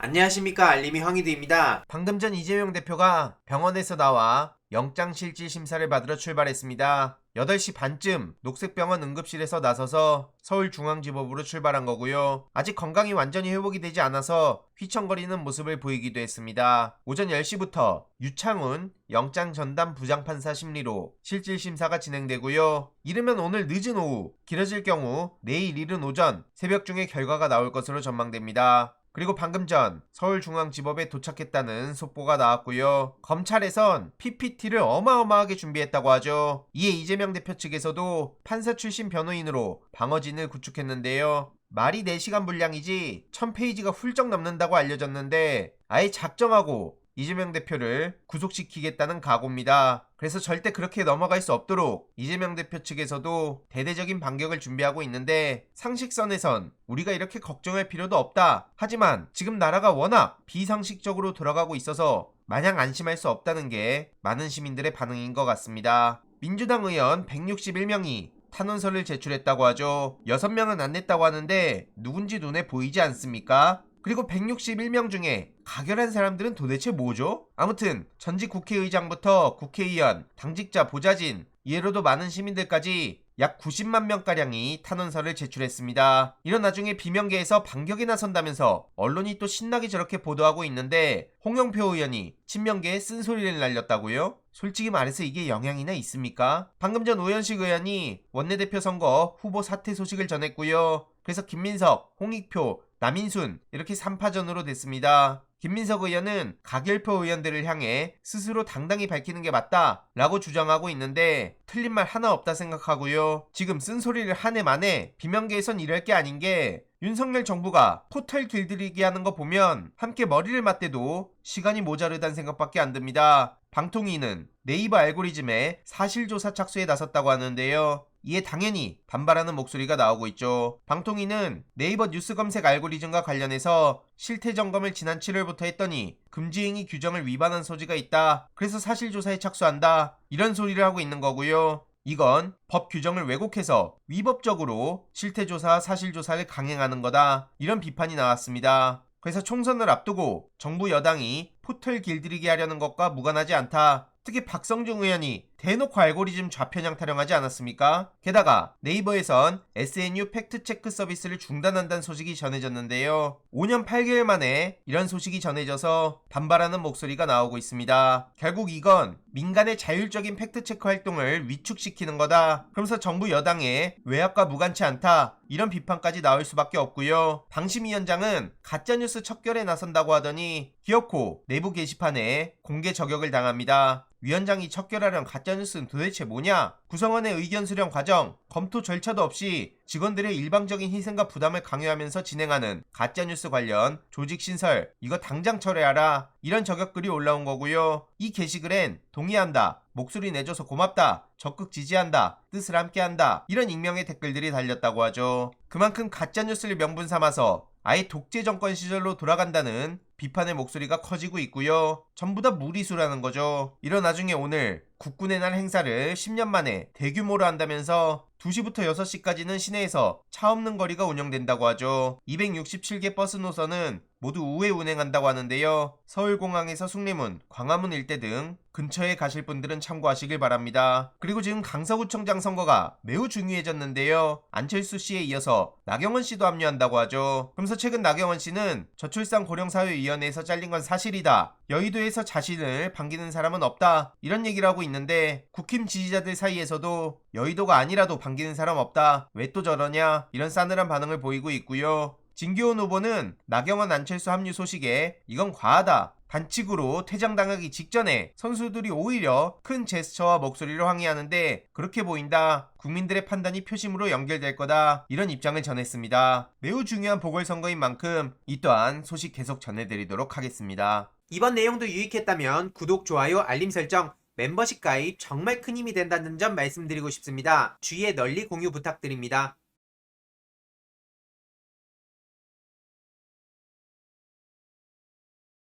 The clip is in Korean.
안녕하십니까, 알림이 황희두입니다. 방금 전 이재명 대표가 병원에서 나와 영장실질 심사를 받으러 출발했습니다. 8시 반쯤 녹색병원 응급실에서 나서서 서울중앙지법으로 출발한 거고요. 아직 건강이 완전히 회복이 되지 않아서 휘청거리는 모습을 보이기도 했습니다. 오전 10시부터 유창훈 영장전담 부장판사 심리로 실질심사가 진행되고요. 이르면 오늘 늦은 오후, 길어질 경우 내일 이른 오전, 새벽 중에 결과가 나올 것으로 전망됩니다. 그리고 방금 전 서울중앙지법에 도착했다는 속보가 나왔고요. 검찰에선 PPT를 어마어마하게 준비했다고 하죠. 이에 이재명 대표 측에서도 판사 출신 변호인으로 방어진을 구축했는데요. 말이 4시간 분량이지 1000페이지가 훌쩍 넘는다고 알려졌는데 아예 작정하고 이재명 대표를 구속시키겠다는 각오입니다. 그래서 절대 그렇게 넘어갈 수 없도록 이재명 대표 측에서도 대대적인 반격을 준비하고 있는데, 상식선에선 우리가 이렇게 걱정할 필요도 없다. 하지만 지금 나라가 워낙 비상식적으로 돌아가고 있어서 마냥 안심할 수 없다는 게 많은 시민들의 반응인 것 같습니다. 민주당 의원 161명이 탄원서를 제출했다고 하죠. 6명은 안 냈다고 하는데 누군지 눈에 보이지 않습니까? 그리고 161명 중에 가결한 사람들은 도대체 뭐죠? 아무튼 전직 국회의장부터 국회의원, 당직자, 보좌진, 이외로도 많은 시민들까지 약 90만 명가량이 탄원서를 제출했습니다. 이런 와중에 비명계에서 반격에 나선다면서 언론이 또 신나게 저렇게 보도하고 있는데, 홍영표 의원이 친명계에 쓴소리를 날렸다고요? 솔직히 말해서 이게 영향이나 있습니까? 방금 전 우현식 의원이 원내대표 선거 후보 사퇴 소식을 전했고요. 그래서 김민석, 홍익표, 남인순 이렇게 3파전으로 됐습니다. 김민석 의원은 가결표 의원들을 향해 스스로 당당히 밝히는 게 맞다 라고 주장하고 있는데, 틀린 말 하나 없다 생각하고요. 지금 쓴소리를 한 해 만에 비명계에선 이럴 게 아닌 게, 윤석열 정부가 포털 길들이기 하는 거 보면 함께 머리를 맞대도 시간이 모자르다는 생각밖에 안 듭니다. 방통위는 네이버 알고리즘에 사실조사 착수에 나섰다고 하는데요. 이에 당연히 반발하는 목소리가 나오고 있죠. 방통위는 네이버 뉴스 검색 알고리즘과 관련해서 실태 점검을 지난 7월부터 했더니 금지행위 규정을 위반한 소지가 있다. 그래서 사실조사에 착수한다. 이런 소리를 하고 있는 거고요. 이건 법 규정을 왜곡해서 위법적으로 실태조사와 사실조사를 강행하는 거다. 이런 비판이 나왔습니다. 그래서 총선을 앞두고 정부 여당이 포털 길들이기 하려는 것과 무관하지 않다. 특히 박성중 의원이 대놓고 알고리즘 좌편향 타령하지 않았습니까? 게다가 네이버에선 SNU 팩트체크 서비스를 중단한다는 소식이 전해졌는데요. 5년 8개월 만에 이런 소식이 전해져서 반발하는 목소리가 나오고 있습니다. 결국 이건 민간의 자율적인 팩트체크 활동을 위축시키는 거다. 그러면서 정부 여당의 외압과 무관치 않다. 이런 비판까지 나올 수밖에 없고요. 방심위원장은 가짜뉴스 척결에 나선다고 하더니 기어코 내부 게시판에 공개 저격을 당합니다. 위원장이 척결하려는 가짜뉴스는 도대체 뭐냐? 구성원의 의견 수렴 과정, 검토 절차도 없이 직원들의 일방적인 희생과 부담을 강요하면서 진행하는 가짜뉴스 관련 조직 신설, 이거 당장 철회하라. 이런 저격글이 올라온 거고요. 이 게시글엔 동의한다, 목소리 내줘서 고맙다, 적극 지지한다, 뜻을 함께한다, 이런 익명의 댓글들이 달렸다고 하죠. 그만큼 가짜뉴스를 명분 삼아서 아예 독재 정권 시절로 돌아간다는 비판의 목소리가 커지고 있고요. 전부 다 무리수라는 거죠. 이런 와중에 오늘 국군의 날 행사를 10년 만에 대규모로 한다면서 2시부터 6시까지는 시내에서 차 없는 거리가 운영된다고 하죠. 267개 버스 노선은 모두 우회 운행한다고 하는데요. 서울공항에서 숭례문, 광화문 일대 등 근처에 가실 분들은 참고하시길 바랍니다. 그리고 지금 강서구청장 선거가 매우 중요해졌는데요. 안철수 씨에 이어서 나경원 씨도 합류한다고 하죠. 그러면서 최근 나경원 씨는 저출산 고령사회위원회에서 잘린 건 사실이다. 여의도에서 자신을 반기는 사람은 없다. 이런 얘기를 하고 있는데, 국힘 지지자들 사이에서도 여의도가 아니라도 반기는 사람 없다. 왜 또 저러냐? 이런 싸늘한 반응을 보이고 있고요. 진기훈 후보는 나경원 안철수 합류 소식에 이건 과하다, 반칙으로 퇴장당하기 직전에 선수들이 오히려 큰 제스처와 목소리로 항의하는데 그렇게 보인다. 국민들의 판단이 표심으로 연결될 거다. 이런 입장을 전했습니다. 매우 중요한 보궐선거인 만큼 이 또한 소식 계속 전해드리도록 하겠습니다. 이번 내용도 유익했다면 구독, 좋아요, 알림 설정, 멤버십 가입 정말 큰 힘이 된다는 점 말씀드리고 싶습니다. 주위에 널리 공유 부탁드립니다.